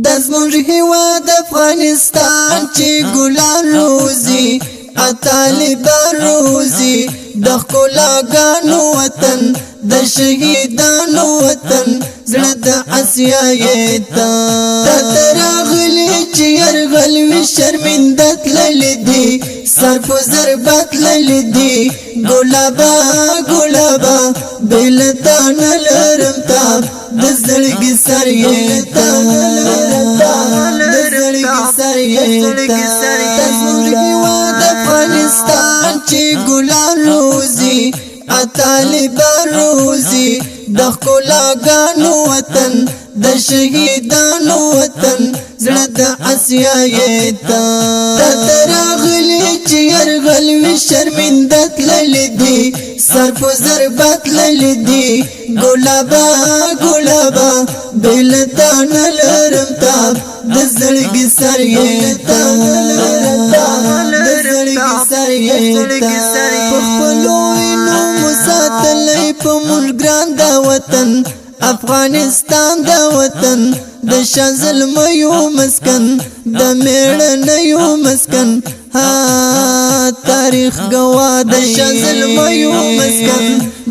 د زموږ هیواد افغانستان چې ګلان روزي طالبان روزي د ښکلاګانو وطن د شهیدانو وطن زړه د اسیا یې ته راغلي چې یرغل وي شرمنده تللي دي سر په زر بتللي دي ګلابا ګلابا بېل تا نه لرم تاب د زړګي سر یې ته د زړګي سر یې ته زموږ هیواد افغانستان چې ګلان روزي طالبان روزي د ښکلاګانو وطن د شهیدانو وطن زړه د اسیا یې ته راغلي چې یرغل وي شرمنده تللي دي سر په زر بتللي دي ګلابا ګلابا بېل تا نه لرم تاب د زړګي سر یې ته د زړګي سر یې ته په خپلو وینو مو ساتلی په موږ ګران دا وطن افغانستان دا وطن د شان زلمیو مسکن د میړنیو مسکن تاریخ گوا د شان زلمیو مسکن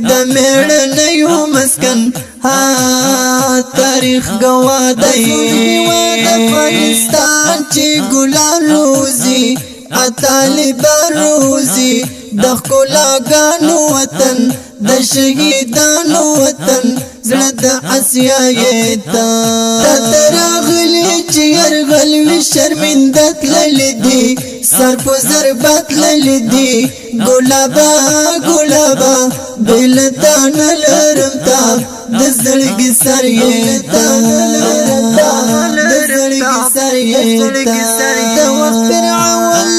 د میړنیو مسکن تاریخ گوا د هیواد افغانستان چې ګلان روزي طالبان روزي د ښکلاګانو وطن د شهیدانو وطن زړه د اسیا یې ته راغلي چې یرغل وي شرمنده تللي دي سر په زر بتللي دي ګلابا ګلابا بېل تا نه لرم تاب د زړګي سر یې ته د زړګي سر یې ته د وخت فرعون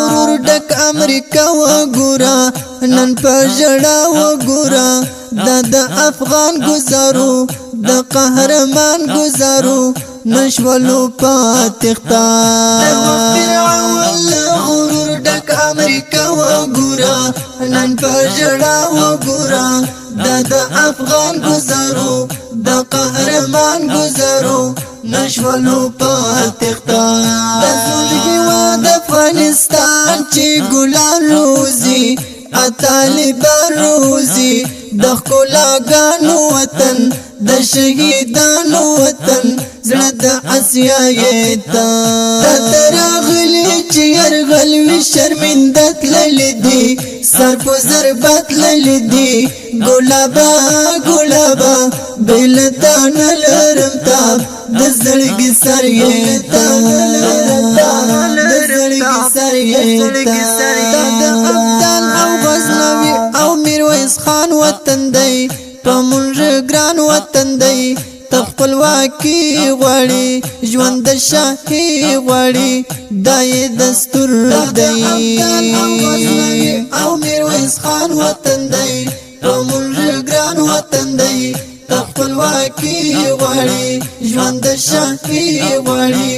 غرور ډک امریکا وګوره نن په ژړا وګوره دا د افغان گزارو د قهرمان گزارو نشولو پاتختا د وخت فرعون غرور ډک امریکا وګوره نن په ژړا وګوره دا د افغان گزارو د قهرمان گزارو نشولو پاتختا د زموږ هیواد افغانستان چې ګلان روزي طالبان روزي د ښکلاګانو وطن د شهیدانو وطن زړه د اسیا یې ته راغلي چې یرغل وي شرمنده تللي دي سر په زر بتللي دي ګلابا ګلابا بېل تا نه لرم تاب د زړګي سر یې ته د زړګي سر یې ته د ابدال او غزنوي او میرویس خان وطن دی په موږ ګران وطن دی ته خپلواکي غواړي ژوند د شاهي غواړي دا یې دستور دی او میرویس خان وطن دی په موږ ګران وطن دی ته خپلواکي غواړي ژوند د شاهي غواړي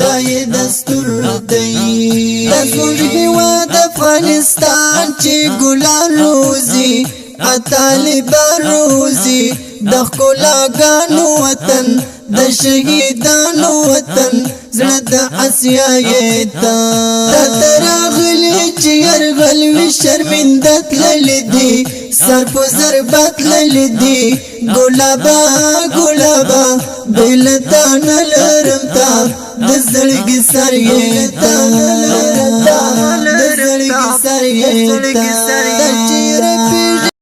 دا یې دستور دی د زموږ هیواد افغانستان چې ګلان روزي طالبان روزي د ښکلاګانو وطن د شهیدانو وطن زړه د اسیا یې ته راغلي چې یرغل وي شرمنده تللي دي سر په زر بتللي دي ګلابا ګلابا بېل تا نه لرم تاب د زړګي سر یې ته د زړګي سر یې ته